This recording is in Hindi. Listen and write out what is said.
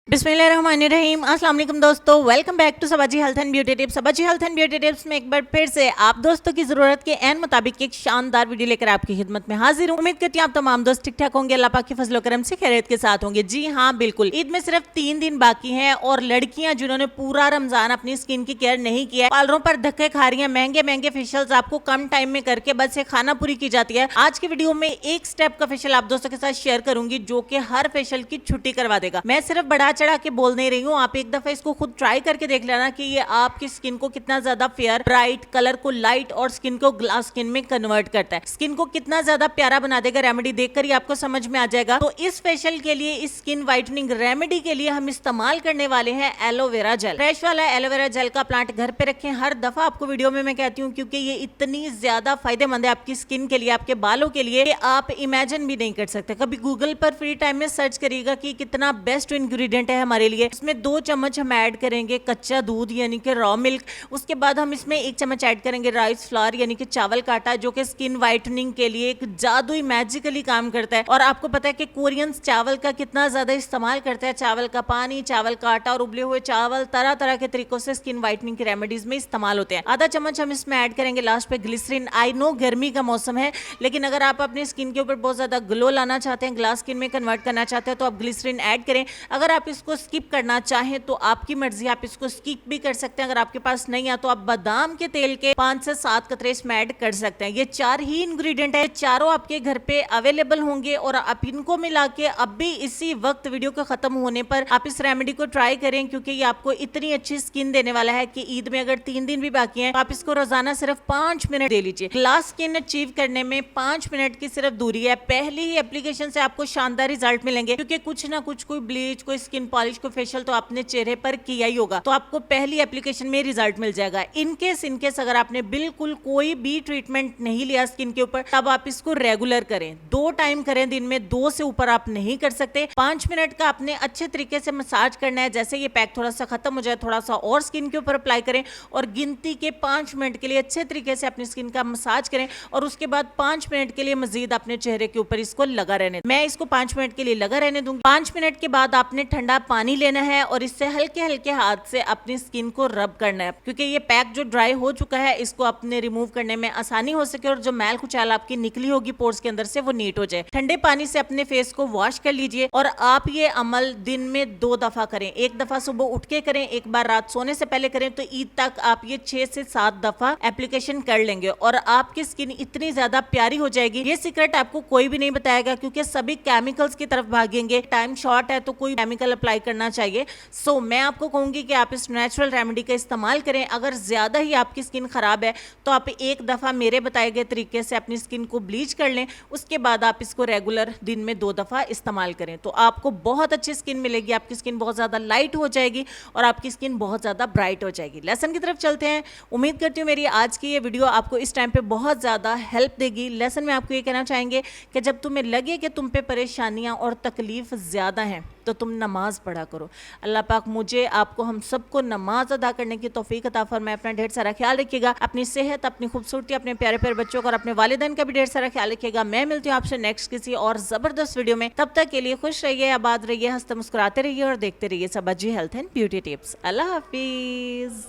बिस्मिल्लाहिर्रहमानिर्रहीम। अस्सलाम वालेकुम दोस्तों, welcome back to Sabaji health and beauty tips. Sabaji health and beauty tips में एक बार फिर से आप दोस्तों की जरूरत के एन मुताबिक एक शानदार वीडियो लेकर आपकी खिदमत में हाजिर हूँ। उम्मीद करती हूँ आप तमाम दोस्त ठीक ठाक होंगे, अल्लाह पाक के फजलो करम से खैरियत के साथ होंगे। जी हाँ बिल्कुल, ईद में सिर्फ 3 दिन बाकी हैं और लड़कियां जिन्होंने पूरा रमजान अपनी स्किन की केयर नहीं किया, पार्लरों पर धक्के खा रही है, महंगे महंगे फेशियल्स आपको कम टाइम में करके बस ये खाना पूरी की जाती है। आज की वीडियो में एक स्टेप का फेशियल आप दोस्तों के साथ शेयर करूंगी जो कि हर फेशियल की छुट्टी करवा देगा। मैं सिर्फ बढ़ा चढ़ा के बोल नहीं रही हूँ, आप एक दफा इसको खुद ट्राई करके देख लेना कि ये आपकी स्किन को कितना ज्यादा फेयर, ब्राइट, कलर को लाइट और स्किन को ग्लास स्किन में कन्वर्ट करता है। स्किन को कितना ज्यादा प्यारा बना देगा, रेमेडी देखकर ही आपको समझ में आ जाएगा। तो इस फेशियल के लिए, इस स्किन व्हाइटनिंग रेमेडी के लिए हम इस्तेमाल करने वाले हैं एलोवेरा जेल। फ्रेश वाला एलोवेरा जेल का प्लांट घर पे रखें। हर दफा आपको वीडियो में मैं कहती हूँ क्योंकि ये इतनी ज्यादा फायदेमंद है आपकी स्किन के लिए, आपके बालों के लिए, आप इमेजिन भी नहीं कर सकते। कभी गूगल पर फ्री टाइम में सर्च करिएगा कि कितना बेस्ट इंग्रेडिएंट है हमारे लिए। इसमें 2 चम्मच हम ऐड करेंगे कच्चा दूध यानी कि रॉ मिल्क। उसके बाद हम इसमें 1 चम्मच ऐड करेंगे राइस फ्लावर यानी कि चावल का आटा, जो कि स्किन व्हाइटनिंग के लिए एक जादुई मैजिकली काम करता है। और आपको पता है कि कोरियंस चावल का कितना ज्यादा इस्तेमाल करते हैं। चावल का पानी, चावल का आटा और उबले हुए चावल तरह तरह के तरीकों से स्किन व्हाइटनिंग की रेमेडीज में इस्तेमाल होते हैं। आधा चम्मच हम इसमें ऐड करेंगे लास्ट पे ग्लिसरीन। आई नो गर्मी का मौसम है, लेकिन अगर आप अपनी स्किन के ऊपर बहुत ज्यादा ग्लो लाना चाहते हैं, ग्लास स्किन में कन्वर्ट करना चाहते हैं तो आप ग्लिसरीन ऐड करें। अगर आप इसको स्किप करना चाहें तो आपकी मर्जी, आप इसको स्किप भी कर सकते हैं। अगर आपके पास नहीं है तो आप बादाम के तेल के 5 से 7 कतरे इसमें ऐड कर सकते हैं। ये 4 ही इंग्रेडिएंट है, चारों आपके घर पे अवेलेबल होंगे और आप इनको मिला के अब भी इसी वक्त वीडियो के खत्म होने पर आप इस रेमेडी को ट्राई करें, क्योंकि ये आपको इतनी अच्छी स्किन देने वाला है कि ईद में अगर 3 दिन भी बाकी हैं तो आप इसको रोजाना सिर्फ 5 मिनट दे लीजिए। ग्लास स्किन अचीव करने में 5 मिनट की सिर्फ दूरी है। पहली ही एप्लीकेशन से आपको शानदार रिजल्ट मिलेंगे, क्योंकि कुछ ना कुछ, कोई ब्लीच, कोई स्किन पॉलिश, कोई फेशियल तो आपने चेहरे पर किया ही होगा, तो आपको पहली एप्लीकेशन में रिजल्ट मिल जाएगा। इनकेस अगर आपने बिल्कुल कोई भी ट्रीटमेंट नहीं लिया स्किन के ऊपर, तब आप इसको रेगुलर करें, 2 टाइम करें दिन में, 2 से ऊपर आप नहीं कर सकते। 5 मिनट का आपने अच्छे तरीके से मसाज करना है। जैसे ये पैक थोड़ा सा खत्म हो जाए, थोड़ा सा और स्किन के ऊपर अप्लाई करें और गिनती के 5 मिनट के लिए अच्छे तरीके से अपनी स्किन का मसाज करें और उसके बाद 5 मिनट के लिए मजीद अपने चेहरे के ऊपर इसको लगा रहने। मैं इसको 5 मिनट के लिए लगा रहने दूंगी। 5 मिनट के बाद आपने ठंडा पानी लेना है और इससे हल्के हल्के हाथ से अपनी स्किन को रब करना है, क्योंकि ये पैक जो ड्राई हो चुका है इसको अपने रिमूव करने में आसानी हो सके और जो मैल कुचैल आपकी निकली होगी पोर्स के अंदर से वो नीट हो जाए। ठंडे पानी से अपने फेस को वॉश कर लीजिए और आप ये अमल दिन में 2 दफा करें। 1 दफा सुबह उठ के करें, एक बार रात सोने से पहले करें, तो ईद तक आप ये 6 से 7 दफा एप्लीकेशन कर लेंगे और आपकी स्किन इतनी ज्यादा प्यारी हो जाएगी। ये सीक्रेट आपको कोई भी नहीं बताएगा, क्योंकि सभी केमिकल्स की तरफ भागेंगे। टाइम शॉर्ट है तो कोई केमिकल अप्लाई करना चाहिए। सो मैं आपको कहूंगी कि आप इस नेचुरल रेमेडी का इस्तेमाल करें। अगर ज्यादा ही आपकी स्किन खराब है तो आप 1 दफा मेरे बताए गए तरीके से अपनी स्किन को ब्लीच कर लें, उसके बाद आप इसको रेगुलर दिन में 2 दफा इस्तेमाल करें तो आपको बहुत अच्छी स्किन मिलेगी। आपकी स्किन बहुत ज्यादा लाइट हो जाएगी और आपकी स्किन बहुत ज्यादा ब्राइट हो जाएगी। लेसन की तरफ चलते हैं। उम्मीद करती हूँ मेरी आज की ये वीडियो आपको इस टाइम पे बहुत ज्यादा हेल्प देगी। लेसन में आपको ये कहना चाहेंगे कि जब तुम्हें लगे कि तुम पे परेशानियां और तकलीफ ज्यादा हैं तो तुम नमाज पढ़ा करो। अल्लाह पाक मुझे, आपको, हम सबको नमाज अदा करने की तौफीक अता फरमाए। अपना ढेर सारा ख्याल रखिएगा, अपनी सेहत, अपनी खूबसूरती, अपने प्यारे प्यारे बच्चों का और अपने वालिदैन का भी ढेर सारा ख्याल रखिएगा। मैं मिलती हूँ आपसे नेक्स्ट किसी और जबरदस्त वीडियो में। तब तक के लिए खुश रहिए, आबाद रहिए, हंसते मुस्कुराते रहिए और देखते रहिए Sabaji health and beauty tips. Allah Hafiz.